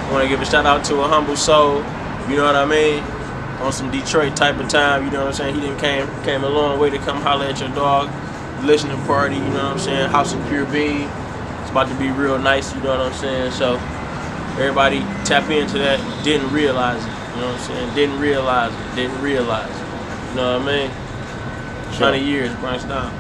I want to give a shout out to A Humble Soul. You know what I mean? On some Detroit type of time. You know what I'm saying? He done came a long way to come holler at your dog. Listening party. You know what I'm saying? House of Pure Bean. It's about to be real nice. You know what I'm saying? So everybody tap into that. Didn't realize it. You know what I'm saying? Didn't realize it. Didn't realize it. You know what I mean? 20 years, Bronx down.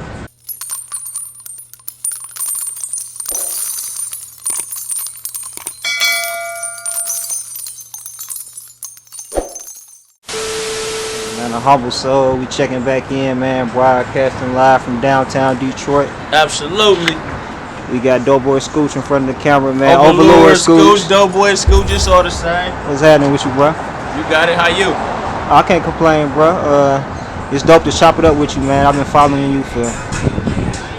Man, A Humble Soul, we checking back in, man. Broadcasting live from downtown Detroit. Absolutely. We got Doughboy Scooch in front of the camera, man. Overlord Scooch, Doughboy Scooch, it's all the same. What's happening with you, bro? You got it, how you? I can't complain, bro. It's dope to chop it up with you, man. I've been following you for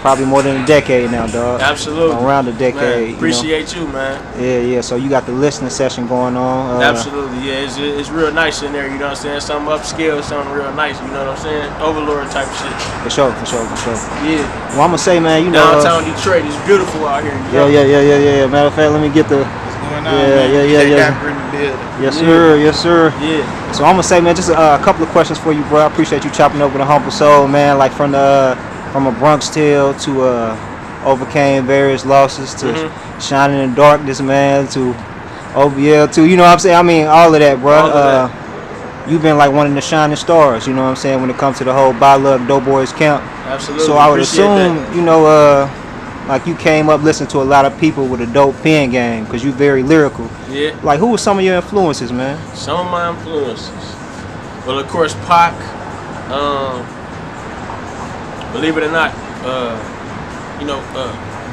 probably more than a decade now, dog. Absolutely. Around a decade. Man, appreciate you, man. Yeah. So you got the listening session going on. Absolutely, yeah. It's real nice in there, you know what I'm saying? Something upscale, something real nice, you know what I'm saying? Overlord type shit. For sure. Yeah. Well, I'm going to say, man, you know. Downtown Detroit is beautiful out here. Yeah. Matter of fact, let me get the. What's going on, man? Yeah. Yes, sir. Yeah. So I'm going to say, man, just a couple of questions for you, bro. I appreciate you chopping up with A Humble Soul, man. Like from a Bronx tale to overcame various losses to shining in the darkness, man, to OVL to, you know what I'm saying? I mean, all of that, bro. All of that. You've been like one of the shining stars, you know what I'm saying, when it comes to the whole By Love Doughboys camp. Absolutely. So I would assume, you know, like you came up listening to a lot of people with a dope pen game because you very lyrical. Yeah. Like, who were some of your influences, man? Some of my influences. Well, of course, Pac. Believe it or not, you know,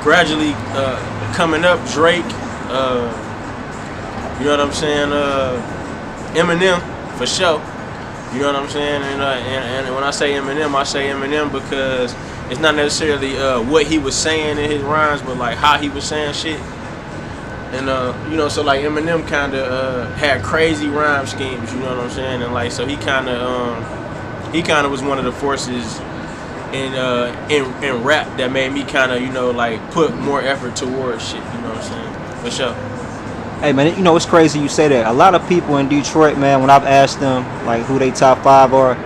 gradually coming up, Drake. You know what I'm saying? Eminem, for sure. You know what I'm saying? And when I say Eminem because it's not necessarily what he was saying in his rhymes, but like how he was saying shit. And you know, so like Eminem kind of had crazy rhyme schemes. You know what I'm saying? And like, so he kind of was one of the forces in rap that made me kind of, you know, like put more effort towards shit. You know what I'm saying? For sure. Hey, man, you know, it's crazy you say that. A lot of people in Detroit, man, when I've asked them, like, who they top 5 are,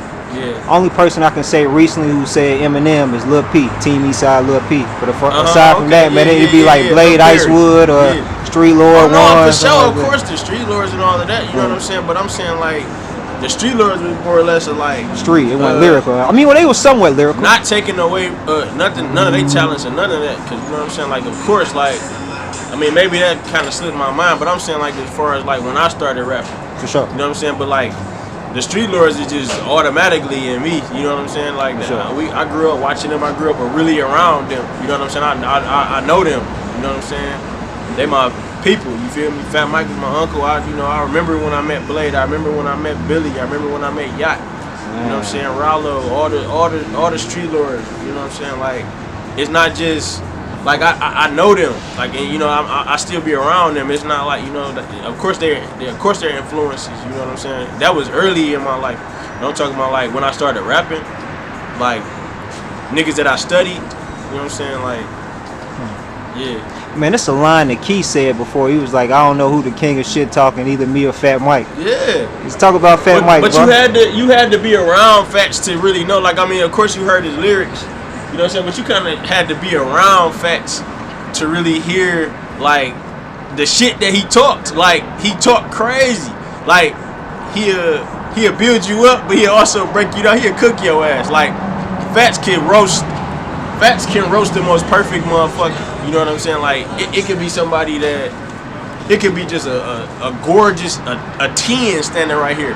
only person I can say recently who said Eminem is Lil P, Team Eastside Lil P. But aside from that, man, it'd be like Blade Icewood or Street Lord One. For sure, of course, the Street Lords and all of that, you know what I'm saying? But I'm saying, like, the Street Lords was more or less like street. It went lyrical. I mean, well, they was somewhat lyrical. Not taking away none of their talents and none of that. Cause you know what I'm saying. Like, of course, like, I mean, maybe that kind of slipped my mind. But I'm saying, like, as far as like when I started rapping, for sure. You know what I'm saying. But like, the Street Lords is just automatically in me. You know what I'm saying. Like, I grew up watching them. I grew up really around them. You know what I'm saying. I know them. You know what I'm saying. They my people, you feel me? Fat Mike was my uncle. I remember when I met Blade. I remember when I met Billy. I remember when I met Yacht. You know what I'm saying? Rollo, all the Street Lords. You know what I'm saying? Like, it's not just like I know them. Like, and you know, I still be around them. It's not like, you know, of course they're influences. You know what I'm saying? That was early in my life. And I'm talking about like when I started rapping, like niggas that I studied. You know what I'm saying? Like, yeah. Man, it's a line that Key said before. He was like, I don't know who the king of shit talking, either me or Fat Mike. Yeah. Let's talk about Fat Mike, but bro. you had to be around Fats to really know. Like, I mean, of course you heard his lyrics. You know what I'm saying? But you kind of had to be around Fats to really hear, like, the shit that he talked. Like, he talked crazy. Like, he'll build you up, but he'll also break you down. He'll cook your ass. Like, Fats can roast the most perfect motherfucker. You know what I'm saying? Like, it could be somebody that, it could be just a gorgeous, a 10 standing right here.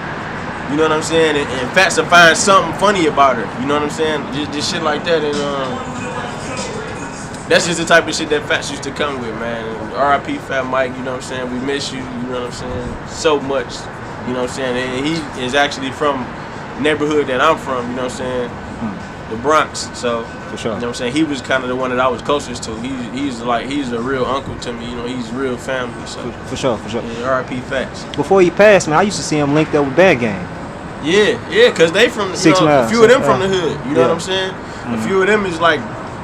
You know what I'm saying? And Fats will find something funny about her. You know what I'm saying? Just shit like that. And that's just the type of shit that Fats used to come with, man. R.I.P. Fat Mike, you know what I'm saying? We miss you, you know what I'm saying? So much, you know what I'm saying? And he is actually from the neighborhood that I'm from, you know what I'm saying? The Bronx. So, for sure. You know what I'm saying? He was kind of the one that I was closest to. He's a real uncle to me, you know, he's real family. So For sure. Yeah, R.I.P. Fats. Before he passed, man, I used to see him linked up with Bad Gang. Yeah, cause they from, you know, a few of them from the hood. You know what I'm saying? A few of them is like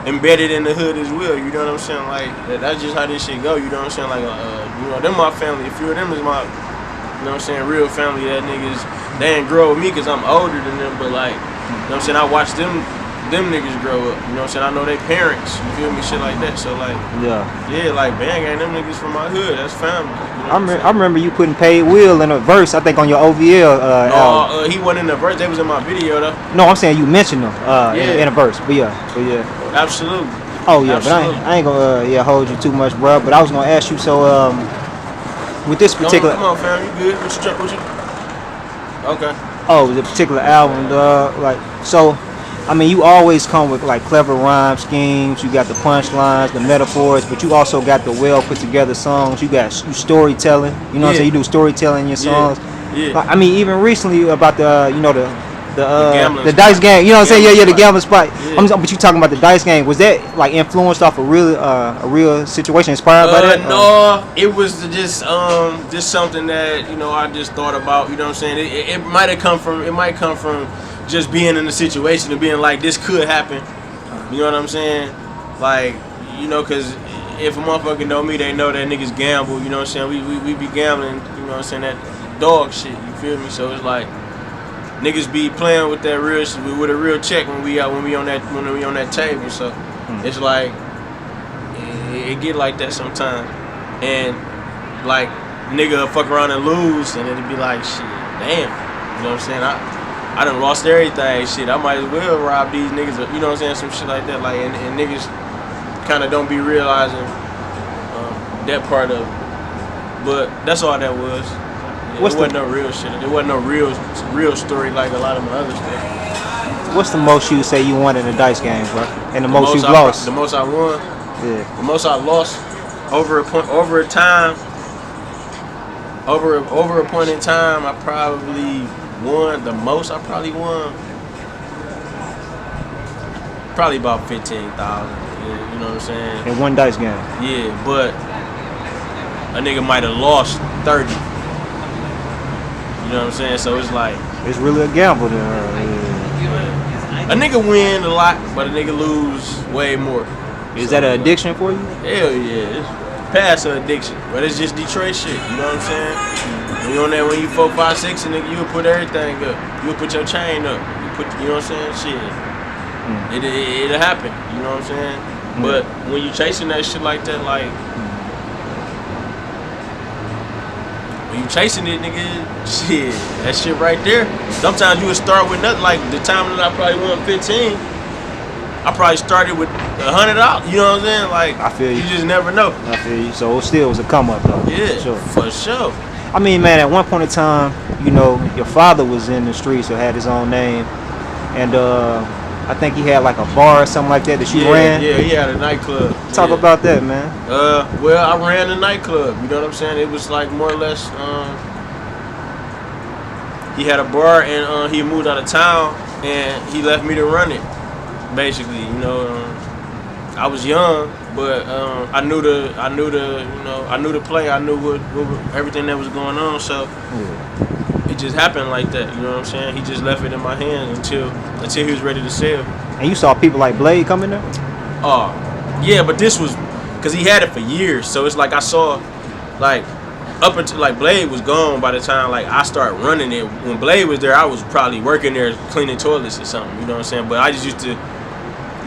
embedded in the hood as well. You know what I'm saying? Like that's just how this shit go. You know what I'm saying? Like you know, them my family. A few of them is my, you know what I'm saying, real family. That niggas, they ain't grow with me because I'm older than them, but like, you know what I'm saying, I watched them niggas grow up. You know what I'm saying? I know they parents. You feel me? Shit like that. So like, yeah, like Bang ain't them niggas from my hood. That's family. You know I remember you putting Paid Will in a verse, I think, on your OVL album. He wasn't in the verse. They was in my video though. No, I'm saying you mentioned them in a verse. But yeah. Absolutely. Oh yeah, absolutely. But I ain't gonna hold you too much, bro. But I was gonna ask you, so with this particular, come on, fam, you good? What you? Okay. Oh, the particular album, like, so, I mean, you always come with like clever rhyme schemes. You got the punchlines, the metaphors, but you also got the well put together songs. You storytelling. You know what I'm saying? You do storytelling in your songs. Yeah. Like, I mean, even recently about the the dice game. You know what I'm saying? Yeah, the gambling spot. Yeah. But you talking about the dice game? Was that like influenced off a real situation, inspired by that? No, it was just something that, you know, I just thought about. You know what I'm saying? It might come from just being in the situation and being like, this could happen. You know what I'm saying? Like, you know, because if a motherfucker know me, they know that niggas gamble. You know what I'm saying? We be gambling. You know what I'm saying? That dog shit. You feel me? So it's like, niggas be playing with that with a real check when we on that table. So it's like it get like that sometimes, and like nigga fuck around and lose, and it'd be like, shit, damn. You know what I'm saying? I done lost everything. Shit, I might as well rob these niggas. You know what I'm saying? Some shit like that. Like and niggas kind of don't be realizing that part of it. But that's all that was. It wasn't no real shit. It wasn't no real story like a lot of my other stuff. What's the most you say you won in a dice game, bro? And the most you've lost? The most I won? Yeah. The most I lost over a point in time, I probably won. The most I probably won, probably about 15,000. Yeah, you know what I'm saying? In one dice game. Yeah, but a nigga might have lost 30. You know what I'm saying? So it's like, it's really a gamble then. A nigga win a lot, but a nigga lose way more. Is that an addiction for you? Hell yeah, it's past an addiction, but it's just Detroit shit. You know what I'm saying? When you on that, when you 4, 5, 6, and nigga, you'll put everything up. You'll put your chain up. You know what I'm saying? Shit, it'll happen. You know what I'm saying? But when you chasing that shit like that, like. When you chasing it, nigga, shit, that shit right there. Sometimes you would start with nothing. Like the time that I probably won 15, I probably started with $100. You know what I'm saying? Like, I feel you. You just never know. I feel you. So it still was a come up though. Yeah, for sure. I mean, man, at one point in time, you know, your father was in the streets or had his own name, and I think he had like a bar or something like that you ran. Yeah, he had a nightclub. Talk about that, man. Well, I ran a nightclub. You know what I'm saying? It was like more or less. He had a bar and he moved out of town and he left me to run it. Basically, you know, I was young, but I knew the play. I knew what everything that was going on. So. It just happened like that, you know what I'm saying? He just left it in my hands until he was ready to sell. And you saw people like Blade come in there? Yeah, but this was, cause he had it for years, so it's like I saw, like, up until like Blade was gone by the time like I started running it. When Blade was there, I was probably working there cleaning toilets or something, you know what I'm saying? But I just used to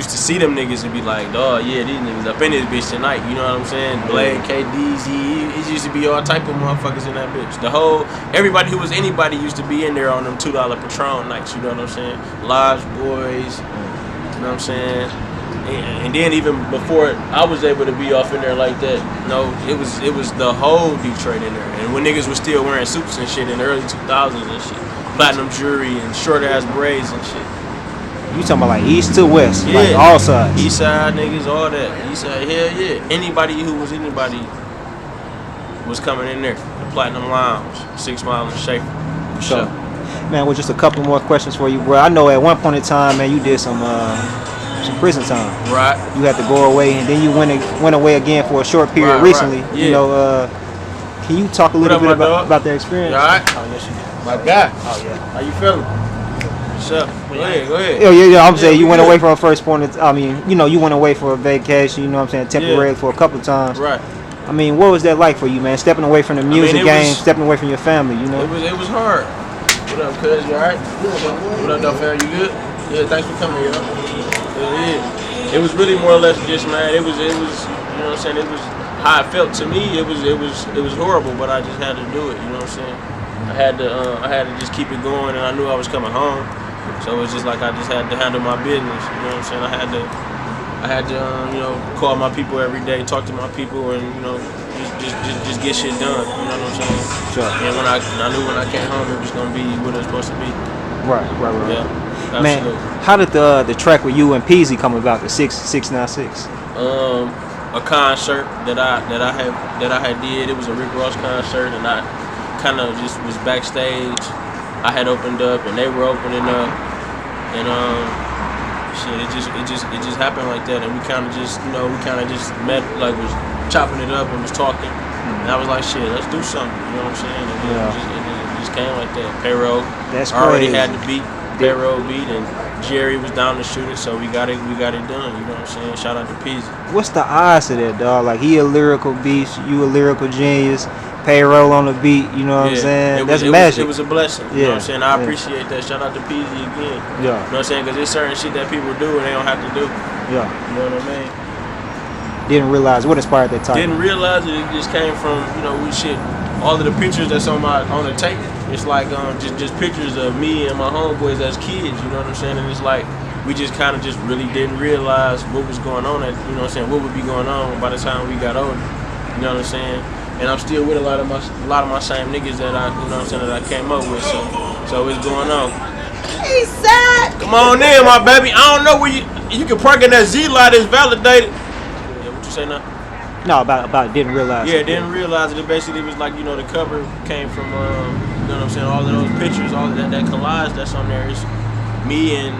see them niggas and be like, dawg, yeah, these niggas up in this bitch tonight, you know what I'm saying? Blade, KDZ, it used to be all type of motherfuckers in that bitch. Everybody who was anybody used to be in there on them $2 Patron nights, you know what I'm saying? Lodge boys, you know what I'm saying? And then even before I was able to be off in there like that, it was the whole Detroit in there. And when niggas was still wearing suits and shit in the early 2000s and shit, platinum jewelry and short ass braids and shit. You talking about like east to west, yeah. Like all sides. East side niggas, all that. East side, hell yeah. Anybody who was anybody was coming in there. The Platinum Lounge, 6 Mile and Schaefer. Sure. Man, well, just a couple more questions for you, bro. I know at one point in time, man, you did some prison time. Right. You had to go away, and then you went away again for a short period recently. Right. Yeah. You know, can you talk a little bit about that experience? You all right? Oh, yes, you did. My guy. Oh, yeah. How you feeling? sure. Go ahead. Yeah. I'm saying you went away from First Point. I mean, you know, you went away for a vacation. You know what I'm saying? Temporarily for a couple of times. Right. I mean, what was that like for you, man? Stepping away from the music game, stepping away from your family. You know. It was hard. What up, cuz? You alright? What up, though, fam? You good? Yeah. Thanks for coming, yo. Yeah. It was really more or less just, man. It was. You know what I'm saying? It was how it felt to me. It was horrible, but I just had to do it. You know what I'm saying? I had to just keep it going, and I knew I was coming home, so it was just like I just had to handle my business. You know what I'm saying? I had to you know, call my people every day, talk to my people, and you know, just get shit done. You know what I'm saying? Sure. And when I knew when I came home, it was gonna be what it was supposed to be. Right. Yeah. Absolutely. Man, how did the track with you and Peezy come about? The 696. A concert that I had did. It was a Rick Ross concert, and I kind of just was backstage. I had opened up, and they were opening up, and shit, it just happened like that, and we kind of just, you know, met, like, was chopping it up and was talking, and I was like, shit, let's do something. You know what I'm saying? And it just came like that. Payroll. That's I already crazy. had the beat. Payroll beat, and Jerry was down to shoot it, so we got it done. You know what I'm saying? Shout out to Peezy. What's the odds of that, dog? Like, he a lyrical beast, you a lyrical genius. Payroll on the beat, you know what I'm saying? That's magic. It was a blessing. You know what I'm saying? I appreciate that. Shout out to Peezy again. Yeah. You know what I'm saying? Because there's certain shit that people do and they don't have to do. Yeah. You know what I mean? Didn't realize what inspired that title. Didn't realize it. It just came from, you know, all of the pictures that's on the tape. It's like just pictures of me and my homeboys as kids. You know what I'm saying? And it's like we just kind of just really didn't realize what was going on. You know what I'm saying? What would be going on by the time we got older. You know what I'm saying? And I'm still with a lot of my same niggas that you know what I'm saying, that I came up with. So it's going on. He said, come on in, my baby. I don't know where you can park in that Z lot. It's validated. Yeah, what you say now? No, about didn't realize. Yeah, didn't realize it. It basically was like, you know, the cover came from you know what I'm saying, all of those pictures, all of that collage that's on there is me and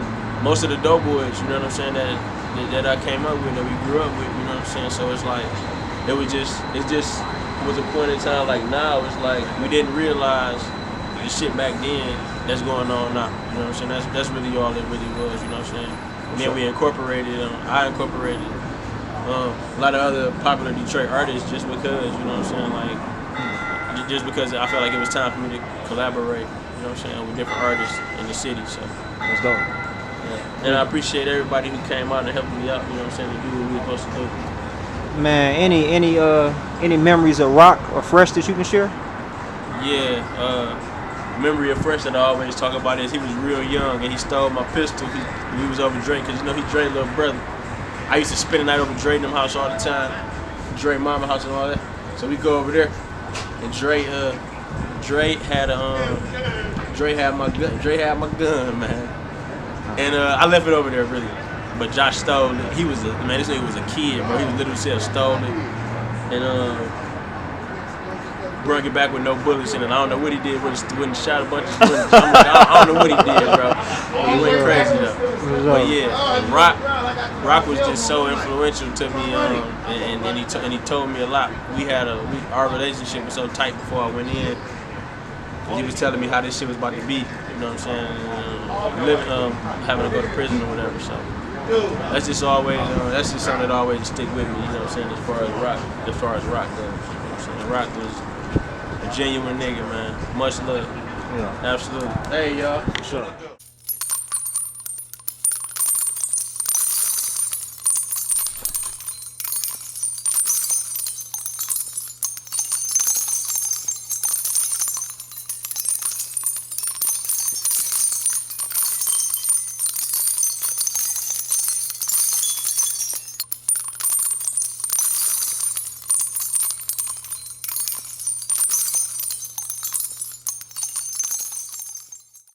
most of the Doughboys, you know what I'm saying, that I came up with, that we grew up with, you know what I'm saying. So it's like it was a point in time, like now it's like we didn't realize the shit back then that's going on now. You know what I'm saying? That's really all it really was, you know what I'm saying? And then we incorporated, I incorporated a lot of other popular Detroit artists just because, you know what I'm saying, like just because I felt like it was time for me to collaborate, you know what I'm saying, with different artists in the city. So let's go. Yeah. And I appreciate everybody who came out and helped me out, you know what I'm saying, to do what we were supposed to do. Man, any memories of Rock or Fresh that you can share? Yeah, memory of Fresh that I always talk about is he was real young and he stole my pistol. We was over Dre, because you know he Dre's little brother. I used to spend the night over Dre in them house all the time, Dre mama house and all that. So we go over there, and Dre had my gun, man. And I left it over there really. But Josh stole it. This nigga was a kid, bro. He was literally stole it. And brought it back with no bullets in it. I don't know what he did when he shot a bunch of bullets. I don't know what he did, bro. He went crazy though. But yeah, Rock was just so influential to me, and he told me a lot. Our relationship was so tight before I went in. He was telling me how this shit was about to be. You know what I'm saying? Living, having to go to prison or whatever. So that's just always, that's just something that always stick with me. You know what I'm saying? As far as Rock goes. You know what I'm saying? Rock was a genuine nigga, man. Much love. Yeah. Absolutely. Hey, y'all. Sure.